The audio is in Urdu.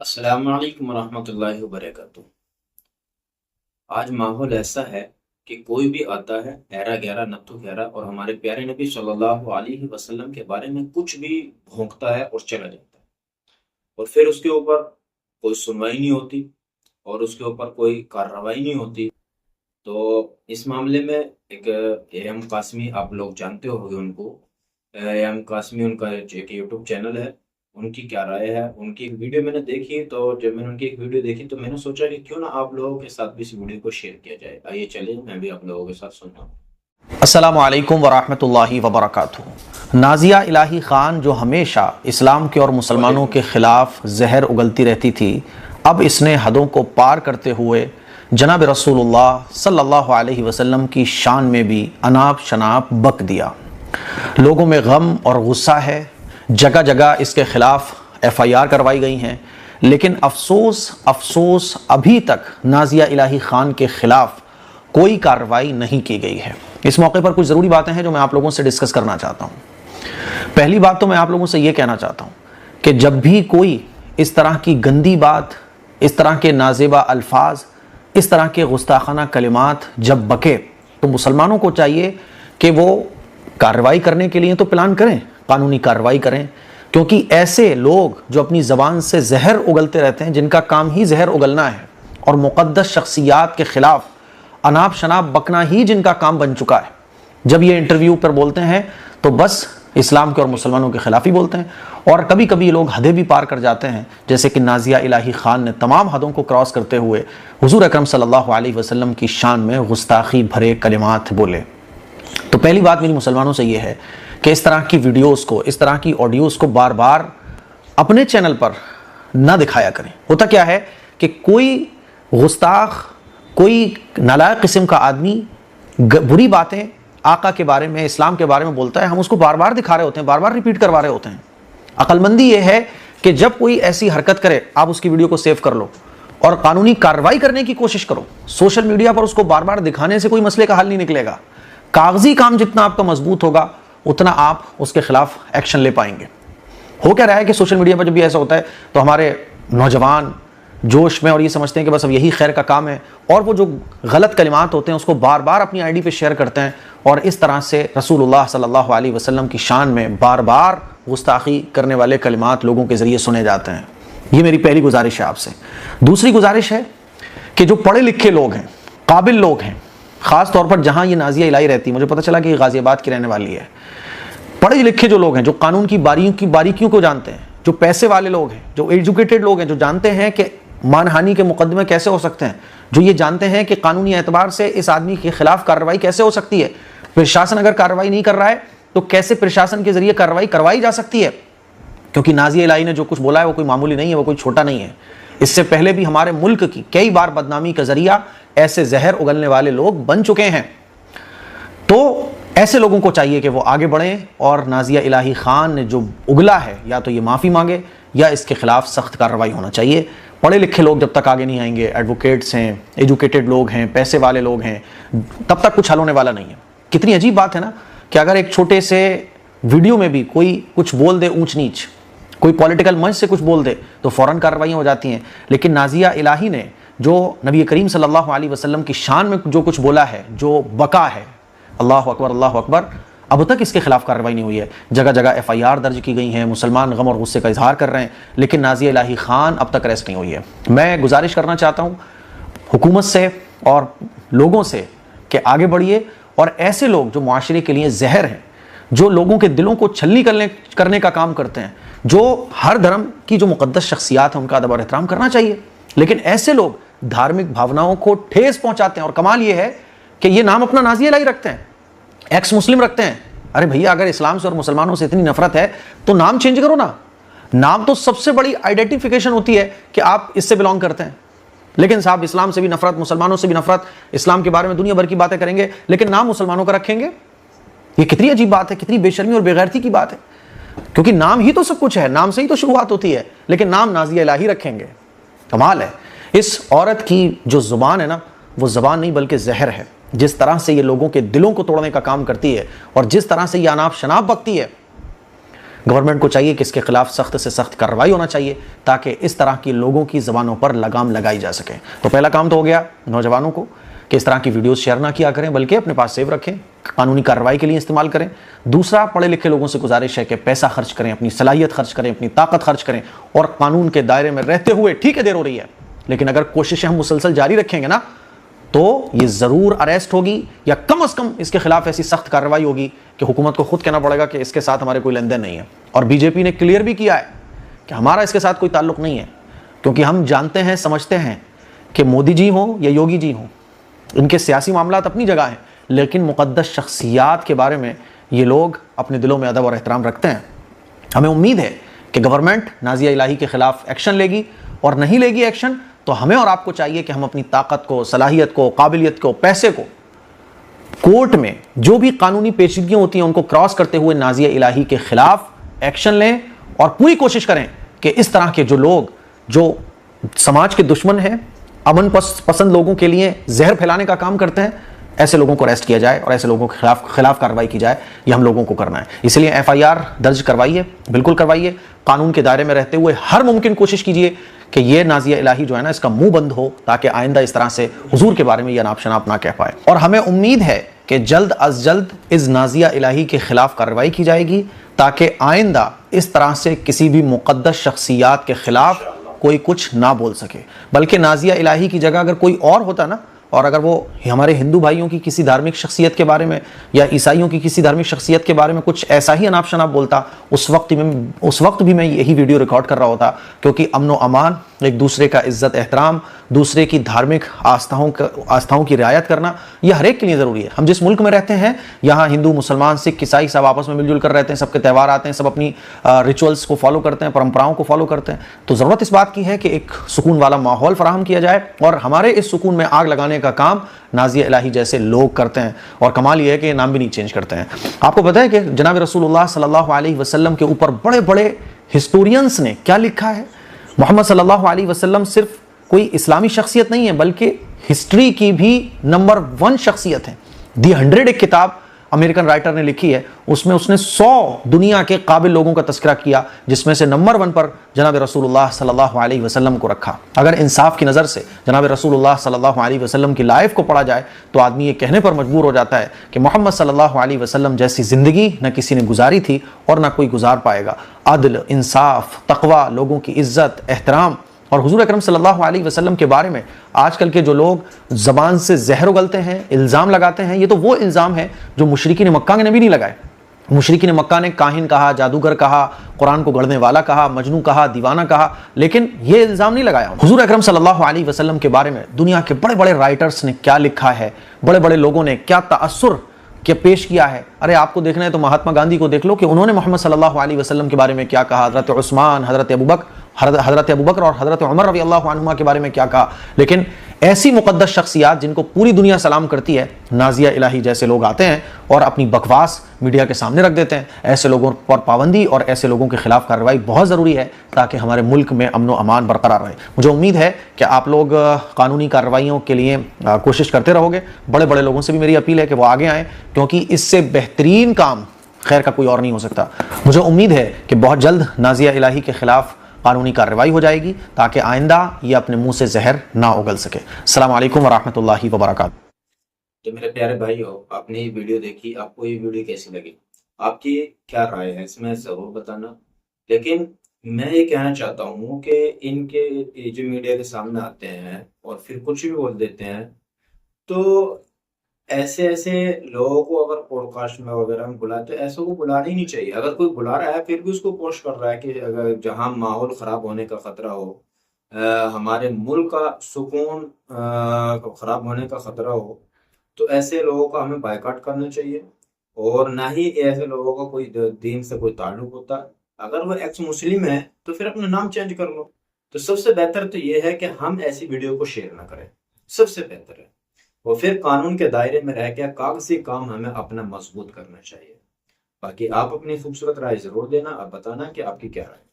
السلام علیکم ورحمۃ اللہ وبرکاتہ۔ آج ماحول ایسا ہے کہ کوئی بھی آتا ہے ایرا گیرا نتھو گیرا اور ہمارے پیارے نبی صلی اللہ علیہ وسلم کے بارے میں کچھ بھی بھونکتا ہے اور چلا جاتا ہے، اور پھر اس کے اوپر کوئی سنوائی نہیں ہوتی اور اس کے اوپر کوئی کارروائی نہیں ہوتی۔ تو اس معاملے میں ایک اے ایم قاسمی، آپ لوگ جانتے ہو گے ان کو، اے ایم قاسمی ان کا ایک یوٹیوب چینل ہے، ان کی کیا رائے ہے۔ ان کی ایک ویڈیو میں نے دیکھی، تو جب میں نے ان کی ایک ویڈیو دیکھی تو میں نے سوچا کہ کیوں نہ آپ لوگوں کے ساتھ بھی اس ویڈیو کو شیئر کیا جائے۔ آئیے چلیں میں بھی آپ لوگوں کے ساتھ سنتا ہوں۔ السلام علیکم ورحمۃ اللہ وبرکاتہ۔ نازیہ الہی خان جو ہمیشہ اسلام کے اور مسلمانوں کے خلاف زہر اگلتی رہتی تھی، اب اس نے حدوں کو پار کرتے ہوئے جناب رسول اللہ صلی اللہ علیہ وسلم کی شان میں بھی اناپ شناپ بک دیا۔ لوگوں میں غم اور غصہ ہے، جگہ جگہ اس کے خلاف ایف آئی آر کروائی گئی ہیں، لیکن افسوس ابھی تک نازیہ الہی خان کے خلاف کوئی کارروائی نہیں کی گئی ہے۔ اس موقع پر کچھ ضروری باتیں ہیں جو میں آپ لوگوں سے ڈسکس کرنا چاہتا ہوں۔ پہلی بات تو میں آپ لوگوں سے یہ کہنا چاہتا ہوں کہ جب بھی کوئی اس طرح کی گندی بات، اس طرح کے نازیبا الفاظ، اس طرح کے گستاخانہ کلمات جب بکے تو مسلمانوں کو چاہیے کہ وہ کارروائی کرنے کے لیے تو پلان کریں، قانونی کارروائی کریں، کیونکہ ایسے لوگ جو اپنی زبان سے زہر اگلتے رہتے ہیں، جن کا کام ہی زہر اگلنا ہے اور مقدس شخصیات کے خلاف اناپ شناپ بکنا ہی جن کا کام بن چکا ہے، جب یہ انٹرویو پر بولتے ہیں تو بس اسلام کے اور مسلمانوں کے خلاف ہی بولتے ہیں، اور کبھی کبھی لوگ حدیں بھی پار کر جاتے ہیں، جیسے کہ نازیہ الہی خان نے تمام حدوں کو کراس کرتے ہوئے حضور اکرم صلی اللہ علیہ وسلم کی شان میں گستاخی بھرے کلمات بولے۔ تو پہلی بات میری مسلمانوں سے یہ ہے کہ اس طرح کی ویڈیوز کو، اس طرح کی آڈیوز کو بار بار اپنے چینل پر نہ دکھایا کریں۔ ہوتا کیا ہے کہ کوئی گستاخ، کوئی نالائق قسم کا آدمی بری باتیں آقا کے بارے میں، اسلام کے بارے میں بولتا ہے، ہم اس کو بار بار دکھا رہے ہوتے ہیں، بار بار ریپیٹ کروا رہے ہوتے ہیں۔ عقل مندی یہ ہے کہ جب کوئی ایسی حرکت کرے آپ اس کی ویڈیو کو سیو کر لو اور قانونی کارروائی کرنے کی کوشش کرو۔ سوشل میڈیا پر اس کو بار بار دکھانے سے کوئی مسئلے کا حل نہیں نکلے گا۔ کاغذی کام جتنا آپ کا مضبوط ہوگا اتنا آپ اس کے خلاف ایکشن لے پائیں گے۔ ہو کیا رہا ہے کہ سوشل میڈیا پر جب بھی ایسا ہوتا ہے تو ہمارے نوجوان جوش میں اور یہ سمجھتے ہیں کہ بس اب یہی خیر کا کام ہے، اور وہ جو غلط کلمات ہوتے ہیں اس کو بار بار اپنی آئی ڈی پہ شیئر کرتے ہیں، اور اس طرح سے رسول اللہ صلی اللہ علیہ وسلم کی شان میں بار بار گستاخی کرنے والے کلمات لوگوں کے ذریعے سنے جاتے ہیں۔ یہ میری پہلی گزارش ہے آپ سے۔ دوسری گزارش ہے کہ جو پڑھے لکھے لوگ ہیں، قابل لوگ ہیں، خاص طور پر جہاں یہ نازیہ الہی رہتی ہے، مجھے پتہ چلا کہ یہ غازی آباد کی رہنے والی ہے، پڑھے لکھے جو لوگ ہیں، جو قانون کی باریکیوں کو جانتے ہیں، جو پیسے والے لوگ ہیں، جو ایجوکیٹڈ لوگ ہیں، جو جانتے ہیں کہ مان ہانی کے مقدمے کیسے ہو سکتے ہیں، جو یہ جانتے ہیں کہ قانونی اعتبار سے اس آدمی کے خلاف کارروائی کیسے ہو سکتی ہے، پرشاسن اگر کارروائی نہیں کر رہا ہے تو کیسے پرشاسن کے ذریعے کارروائی کروائی جا سکتی ہے، کیونکہ نازیہ الہی نے جو کچھ بولا ہے وہ کوئی معمولی نہیں ہے، وہ کوئی چھوٹا نہیں ہے۔ اس سے پہلے بھی ہمارے ملک کی کئی بار بدنامی کا ذریعہ ایسے زہر اگلنے والے لوگ بن چکے ہیں۔ تو ایسے لوگوں کو چاہیے کہ وہ آگے بڑھیں، اور نازیہ الہی خان نے جو اگلا ہے یا تو یہ معافی مانگے یا اس کے خلاف سخت کارروائی ہونا چاہیے۔ پڑھے لکھے لوگ جب تک آگے نہیں آئیں گے، ایڈوکیٹس ہیں، ایجوکیٹڈ لوگ ہیں، پیسے والے لوگ ہیں، تب تک کچھ حل ہونے والا نہیں ہے۔ کتنی عجیب بات ہے نا کہ اگر ایک چھوٹے سے ویڈیو میں بھی کوئی کچھ بول دے اونچ نیچ، کوئی پولیٹیکل منچ سے کچھ بول دے تو فوراً کارروائیاں ہو جاتی ہیں، لیکن نازیہ الہی نے جو نبی کریم صلی اللہ علیہ وسلم کی شان میں جو کچھ بولا ہے، جو بقا ہے، اللہ اکبر اللہ اکبر، اب تک اس کے خلاف کارروائی نہیں ہوئی ہے۔ جگہ جگہ ایف آئی آر درج کی گئی ہیں، مسلمان غم اور غصے کا اظہار کر رہے ہیں، لیکن نازیہ الہی خان اب تک اریسٹ نہیں ہوئی ہے۔ میں گزارش کرنا چاہتا ہوں حکومت سے اور لوگوں سے کہ آگے بڑھیے، اور ایسے لوگ جو معاشرے کے لیے زہر ہیں، جو لوگوں کے دلوں کو چھلنی کرنے کا کام کرتے ہیں، جو ہر دھرم کی جو مقدس شخصیات ہیں ان کا ادب اور احترام کرنا چاہیے، لیکن ایسے لوگ دھارمک بھاوناؤں کو ٹھیس پہنچاتے ہیں، اور کمال یہ ہے کہ یہ نام اپنا نازیہ الہی رکھتے ہیں، ایکس مسلم رکھتے ہیں۔ ارے بھیا، اگر اسلام سے اور مسلمانوں سے اتنی نفرت ہے تو نام چینج کرو نا۔ نام تو سب سے بڑی آئیڈینٹیفیکیشن ہوتی ہے کہ آپ اس سے بلانگ کرتے ہیں، لیکن صاحب اسلام سے بھی نفرت، مسلمانوں سے بھی نفرت، اسلام کے بارے میں دنیا بھر کی باتیں کریں گے لیکن نام مسلمانوں کا رکھیں گے۔ یہ کتنی عجیب بات ہے، کتنی بے شرمی اور بے غیرتی کی بات ہے، کیونکہ نام ہی تو سب کچھ ہے، نام سے ہی تو شروعات ہوتی ہے، لیکن نام نازیہ الہی رکھیں گے۔ کمال ہے۔ اس عورت کی جو زبان ہے نا، وہ زبان نہیں بلکہ زہر ہے۔ جس طرح سے یہ لوگوں کے دلوں کو توڑنے کا کام کرتی ہے اور جس طرح سے یہ اناپ شناپ بکتی ہے، گورنمنٹ کو چاہیے کہ اس کے خلاف سخت سے سخت کارروائی ہونا چاہیے تاکہ اس طرح کی لوگوں کی زبانوں پر لگام لگائی جا سکے۔ تو پہلا کام تو ہو گیا نوجوانوں کو کہ اس طرح کی ویڈیوز شیئر نہ کیا کریں بلکہ اپنے پاس سیو رکھیں، قانونی کارروائی کے لیے استعمال کریں۔ دوسرا، پڑھے لکھے لوگوں سے گزارش ہے کہ پیسہ خرچ کریں، اپنی صلاحیت خرچ کریں، اپنی طاقت خرچ کریں، اور قانون کے دائرے میں رہتے ہوئے ٹھیک ہے دیر ہو رہی ہے لیکن اگر کوششیں ہم مسلسل جاری رکھیں گے نا تو یہ ضرور اریسٹ ہوگی، یا کم از کم اس کے خلاف ایسی سخت کارروائی ہوگی کہ حکومت کو خود کہنا پڑے گا کہ اس کے ساتھ ہمارے کوئی لین دین نہیں ہے۔ اور بی جے پی نے کلیئر بھی کیا ہے کہ ہمارا اس کے ساتھ کوئی تعلق نہیں ہے، کیونکہ ہم جانتے ہیں، سمجھتے ہیں کہ مودی جی ہوں یا یوگی جی ہوں، ان کے سیاسی معاملات اپنی جگہ ہیں لیکن مقدس شخصیات کے بارے میں یہ لوگ اپنے دلوں میں ادب اور احترام رکھتے ہیں۔ ہمیں امید ہے کہ گورنمنٹ نازیہ الہی کے خلاف ایکشن لے گی، اور نہیں لے گی ایکشن تو ہمیں اور آپ کو چاہیے کہ ہم اپنی طاقت کو، صلاحیت کو، قابلیت کو، پیسے کو کورٹ میں جو بھی قانونی پیچیدگیاں ہوتی ہیں ان کو کراس کرتے ہوئے نازیہ الہی کے خلاف ایکشن لیں، اور پوری کوشش کریں کہ اس طرح کے جو لوگ جو سماج کے دشمن ہیں، امن پسند لوگوں کے لیے زہر پھیلانے کا کام کرتے ہیں، ایسے لوگوں کو اریسٹ کیا جائے اور ایسے لوگوں کے خلاف کارروائی کی جائے۔ یہ ہم لوگوں کو کرنا ہے، اس لیے ایف آئی آر درج کروائیے، بالکل کروائیے، قانون کے دائرے میں رہتے ہوئے ہر ممکن کوشش کیجیے کہ یہ نازیہ الہی جو ہے نا اس کا منہ بند ہو تاکہ آئندہ اس طرح سے حضور کے بارے میں یہ اناپ شناپ نہ کہہ پائے۔ اور ہمیں امید ہے کہ جلد از جلد اس نازیہ الہی کے خلاف کارروائی کی جائے گی تاکہ آئندہ اس طرح سے کسی بھی مقدس شخصیات کے خلاف کوئی کچھ نہ بول سکے، بلکہ نازیہ الہی کی جگہ اگر کوئی اور ہوتا نا، اور اگر وہ ہمارے ہندو بھائیوں کی کسی دھارمک شخصیت کے بارے میں یا عیسائیوں کی کسی دھارمک شخصیت کے بارے میں کچھ ایسا ہی اناپ شناپ بولتا، اس وقت بھی میں یہی ویڈیو ریکارڈ کر رہا ہوتا، کیونکہ امن و امان، ایک دوسرے کا عزت احترام، دوسرے کی دھارمک آستھاؤں کی رعایت کرنا یہ ہر ایک کے لیے ضروری ہے۔ ہم جس ملک میں رہتے ہیں یہاں ہندو، مسلمان، سکھ، عیسائی سب آپس میں مل جل کر رہتے ہیں، سب کے تہوار آتے ہیں، سب اپنی ریچولز کو فالو کرتے ہیں، پرمپراؤں کو فالو کرتے ہیں، تو ضرورت اس بات کی ہے کہ ایک سکون والا ماحول فراہم کیا جائے، اور ہمارے اس سکون میں آگ لگانے کا کام نازیہ الہی جیسے لوگ کرتے ہیں، اور کمال یہ ہے کہ نام بھی نہیں چینج کرتے ہیں۔ آپ کو پتہ ہے کہ جناب رسول اللہ صلی اللہ علیہ وسلم کے اوپر بڑے بڑے ہسٹورینز نے کیا لکھا ہے؟ محمد صلی اللہ علیہ وسلم صرف کوئی اسلامی شخصیت نہیں ہے بلکہ ہسٹری کی بھی نمبر 1 شخصیت ہے۔ دی 100 ایک کتاب امریکن رائٹر نے لکھی ہے، اس میں اس نے 100 دنیا کے قابل لوگوں کا تذکرہ کیا، جس میں سے نمبر 1 پر جناب رسول اللہ صلی اللہ علیہ وسلم کو رکھا۔ اگر انصاف کی نظر سے جناب رسول اللہ صلی اللہ علیہ وسلم کی لائف کو پڑھا جائے تو آدمی یہ کہنے پر مجبور ہو جاتا ہے کہ محمد صلی اللہ علیہ وسلم جیسی زندگی نہ کسی نے گزاری تھی اور نہ کوئی گزار پائے گا۔ عدل، انصاف، تقوی، لوگوں کی عزت، احترام، اور حضور اکرم صلی اللہ علیہ وسلم کے بارے میں آج کل کے جو لوگ زبان سے زہر اگلتے ہیں، الزام لگاتے ہیں، یہ تو وہ الزام ہے جو مشرکین مکہ نے بھی نہیں لگائے۔ مشرکین مکہ نے کاہن کہا، جادوگر کہا، قرآن کو گڑھنے والا کہا، مجنون کہا، دیوانہ کہا، لیکن یہ الزام نہیں لگایا۔ حضور اکرم صلی اللہ علیہ وسلم کے بارے میں دنیا کے بڑے بڑے رائٹرز نے کیا لکھا ہے، بڑے بڑے لوگوں نے کیا تأثر کیا پیش کیا ہے۔ ارے آپ کو دیکھنا ہے تو مہاتما گاندھی کو دیکھ لو کہ انہوں نے محمد صلی اللہ علیہ وسلم کے بارے میں کیا کہا، حضرت عثمان، حضرت ابوبکر اور حضرت عمر رضی اللہ عنہما کے بارے میں کیا کہا۔ لیکن ایسی مقدس شخصیات جن کو پوری دنیا سلام کرتی ہے، نازیہ الہی جیسے لوگ آتے ہیں اور اپنی بکواس میڈیا کے سامنے رکھ دیتے ہیں۔ ایسے لوگوں پر پابندی اور ایسے لوگوں کے خلاف کارروائی بہت ضروری ہے تاکہ ہمارے ملک میں امن و امان برقرار رہے۔ مجھے امید ہے کہ آپ لوگ قانونی کارروائیوں کے لیے کوشش کرتے رہو گے۔ بڑے بڑے لوگوں سے بھی میری اپیل ہے کہ وہ آگے آئیں، کیونکہ اس سے بہترین کام خیر کا کوئی اور نہیں ہو سکتا۔ مجھے امید ہے کہ بہت جلد نازیہ الہی کے خلاف قانونی کارروائی ہو جائے گی تاکہ آئندہ یہ اپنے منہ سے زہر نہ اگل سکے۔ السلام علیکم ورحمۃ اللہ وبرکاتہ۔ تو میرے پیارے بھائیو، آپ نے یہ ویڈیو دیکھی، آپ کو یہ ویڈیو کیسی لگی، آپ کی کیا رائے ہے اس میں ضرور بتانا۔ لیکن میں یہ کہنا چاہتا ہوں کہ ان کے جو میڈیا کے سامنے آتے ہیں اور پھر کچھ بھی بول دیتے ہیں، تو ایسے لوگوں کو اگر پوڈ کاسٹ میں وغیرہ میں بلاتے، ایسوں کو بلانا ہی نہیں چاہیے۔ اگر کوئی بلا رہا ہے پھر بھی اس کو پوسٹ کر رہا ہے کہ اگر جہاں ماحول خراب ہونے کا خطرہ ہو، ہمارے ملک کا سکون خراب ہونے کا خطرہ ہو، تو ایسے لوگوں کا ہمیں بائیکاٹ کرنا چاہیے، اور نہ ہی ایسے لوگوں کا کوئی دین سے کوئی تعلق ہوتا۔ اگر وہ ایکس مسلم ہے تو پھر اپنا نام چینج کر لو۔ تو سب سے بہتر تو یہ ہے کہ ہم ایسی ویڈیو کو شیئر نہ کریں، سب سے بہتر ہے۔ اور پھر قانون کے دائرے میں رہ کے کاغذی کام ہمیں اپنا مضبوط کرنا چاہیے۔ باقی آپ اپنی خوبصورت رائے ضرور دینا، آپ بتانا کہ آپ کی کیا رائے ہے۔